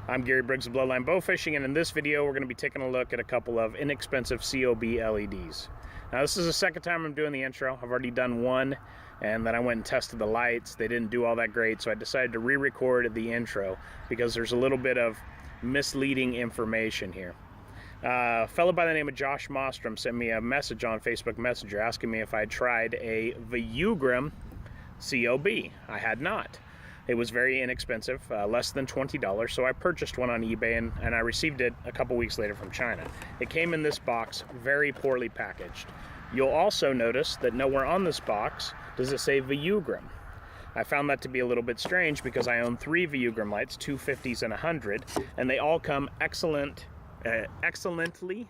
I'm Gary Briggs of Bloodline Bowfishing, and in this video we're going to be taking a look at a couple of inexpensive COB LEDs. Now this is the second time I'm doing the intro. I've already done one, and then I went and tested the lights. They didn't do all that great, so I decided to re-record the intro because there's a little bit of misleading information here. A fellow by the name of Josh Mostrom sent me a message on Facebook Messenger asking me if I tried a b.o.b COB. I had not. It was very inexpensive, less than $20, so I purchased one on eBay and I received it a couple weeks later from China. It came in this box, very poorly packaged. You'll also notice that nowhere on this box does it say b.o.b. I found that to be a little bit strange because I own 3 b.o.b lights, 250s and 100, and they all come excellently,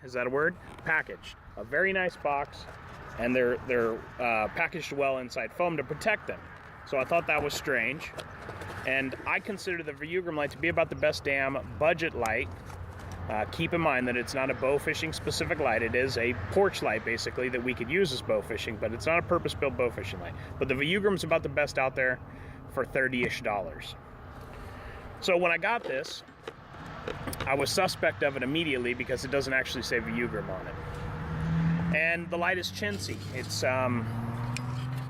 is that a word? Packaged. A very nice box, and they're packaged well inside foam to protect them. So I thought that was strange. And I consider the b.o.b light to be about the best damn budget light. Keep in mind that it's not a bow fishing specific light. It is a porch light basically that we could use as bow fishing, but it's not a purpose-built bow fishing light. But the b.o.b is about the best out there for $30-ish. So when I got this, I was suspect of it immediately because it doesn't actually say b.o.b on it. And the light is chintzy.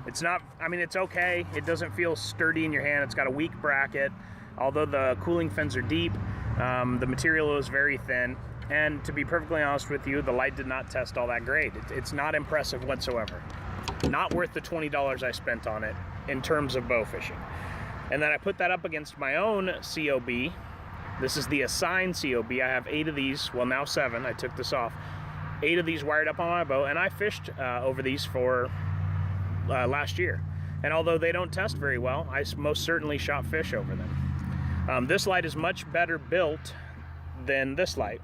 It's not, I mean, it's okay. It doesn't feel sturdy in your hand. It's got a weak bracket. Although the cooling fins are deep, the material is very thin. And to be perfectly honest with you, the light did not test all that great. It's not impressive whatsoever. Not worth the $20 I spent on it in terms of bow fishing. And then I put that up against my own COB. This is the assigned COB. I have 8 of these, well now 7, I took this off. 8 of these wired up on my bow, and I fished over these for last year. And although they don't test very well, I most certainly shot fish over them. This light is much better built than this light,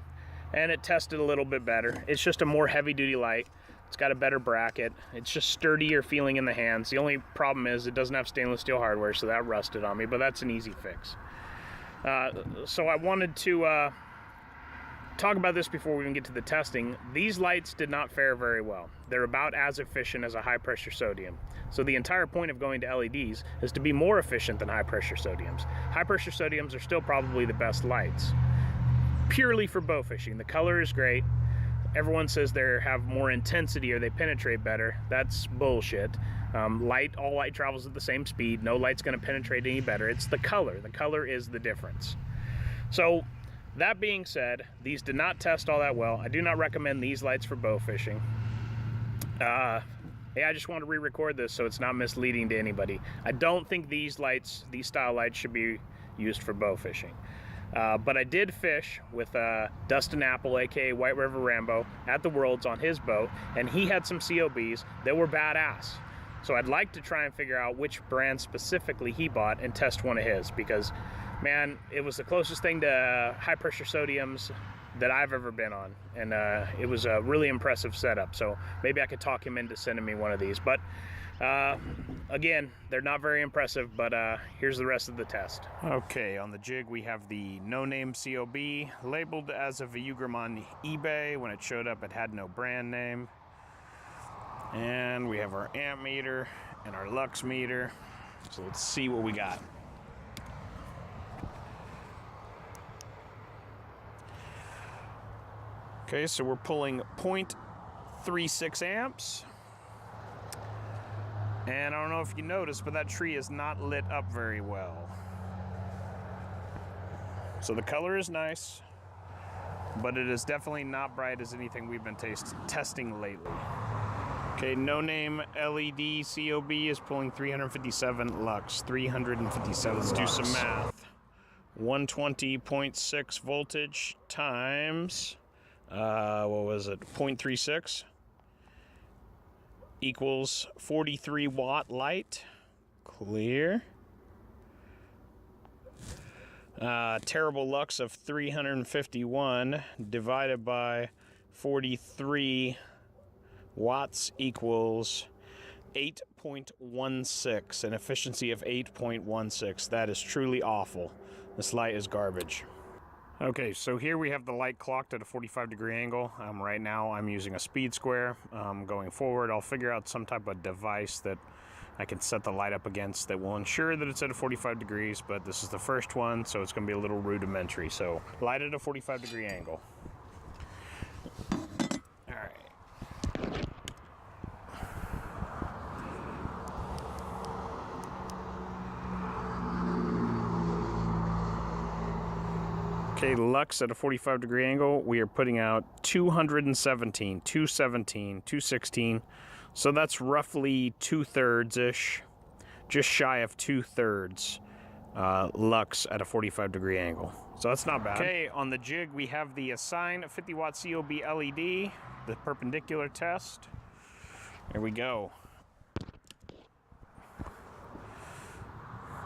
and it tested a little bit better. It's just a more heavy-duty light. It's got a better bracket. It's just sturdier feeling in the hands. The only problem is it doesn't have stainless steel hardware, so that rusted on me, but that's an easy fix. So I wanted to talk about this before we even get to the testing. These lights did not fare very well. They're about as efficient as a high pressure sodium. So the entire point of going to LEDs is to be more efficient than high pressure sodiums. High pressure sodiums are still probably the best lights, purely for bow fishing. The color is great. Everyone says they have more intensity or they penetrate better. That's bullshit. All light travels at the same speed. No light's gonna penetrate any better. It's the color. The color is the difference. So that being said, these did not test all that well. I do not recommend these lights for bow fishing. Yeah, I just want to re-record this so it's not misleading to anybody. I don't think these lights, these style lights, should be used for bow fishing. But I did fish with Dustin Apple, aka White River Rambo, at the Worlds on his boat, and he had some COBs that were badass. So I'd like to try and figure out which brand specifically he bought and test one of his, because man, it was the closest thing to high pressure sodiums that I've ever been on, and it was a really impressive setup. So maybe I could talk him into sending me one of these, but again, they're not very impressive, but here's the rest of the test. Okay, on the jig we have the no-name COB labeled as a b.o.b on eBay. When it showed up, it had no brand name. And we have our amp meter and our lux meter. So let's see what we got. Okay, so we're pulling 0.36 amps. And I don't know if you noticed, but that tree is not lit up very well. So the color is nice, but it is definitely not bright as anything we've been testing lately. Okay, no-name LED COB is pulling 357 lux. 357. Let's do some math. 120.6 voltage times, what was it, 0.36 equals 43 watt light. Clear. Terrible lux of 351 divided by 43 watts equals 8.16, an efficiency of 8.16. That is truly awful. This light is garbage. Okay, so here we have the light clocked at a 45-degree angle. Right now I'm using a speed square. Going forward, I'll figure out some type of device that I can set the light up against that will ensure that it's at a 45 degrees, but this is the first one, so it's going to be a little rudimentary. So light at a 45-degree angle. All right. Okay, Lux at a 45-degree angle, we are putting out 217, 217, 216. So that's roughly 2/3-ish, just shy of 2/3 Lux at a 45-degree angle. So that's not bad. Okay, on the jig, we have the Assign 50-watt COB LED, the perpendicular test. There we go.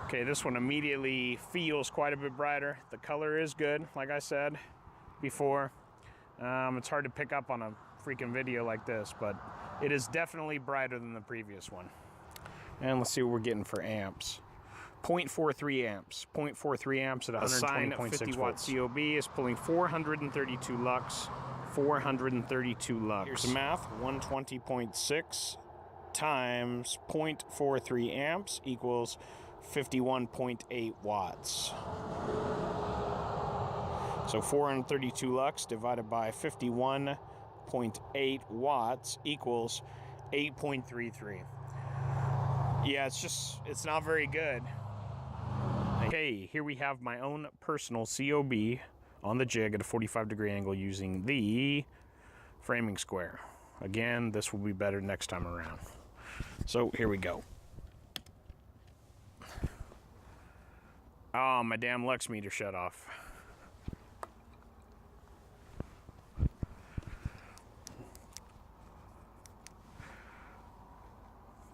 Okay, this one immediately feels quite a bit brighter. The color is good, like I said before. It's hard to pick up on a freaking video like this, but it is definitely brighter than the previous one. And let's see what we're getting for amps. 0.43 amps. 0.43 amps at 120.6 50-watt COB is pulling 432 lux. 432 lux. Here's the math. 120.6 times 0.43 amps equals 51.8 watts. So 432 lux divided by 51.8 watts equals 8.33. Yeah, it's not very good. Okay, here we have my own personal COB on the jig at a 45-degree angle using the framing square. Again, this will be better next time around. So here we go. Oh, my damn lux meter shut off.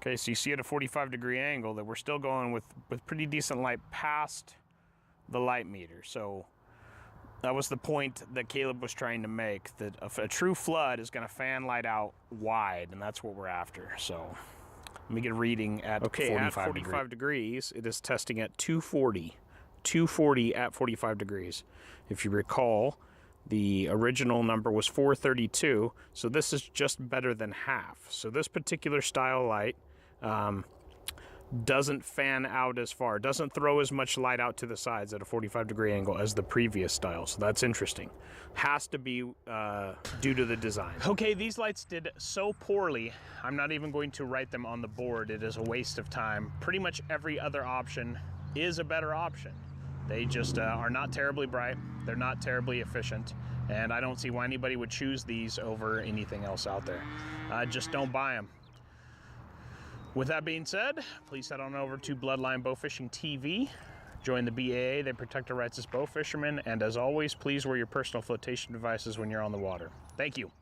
Okay, so you see at a 45-degree angle that we're still going with pretty decent light past the light meter. So that was the point that Caleb was trying to make, that a true flood is going to fan light out wide, and that's what we're after. So let me get a reading at 45 degrees. It is testing at 240. 240 at 45 degrees. If you recall, the original number was 432, so this is just better than half. So this particular style light doesn't fan out as far, doesn't throw as much light out to the sides at a 45-degree angle as the previous style, so that's interesting. Has to be due to the design. Okay, these lights did so poorly, I'm not even going to write them on the board. It is a waste of time. Pretty much every other option is a better option. They just are not terribly bright, they're not terribly efficient, and I don't see why anybody would choose these over anything else out there. Just don't buy them. With that being said, please head on over to Bloodline Bowfishing TV. Join the BAA, they protect our rights as bow fishermen, and as always, please wear your personal flotation devices when you're on the water. Thank you.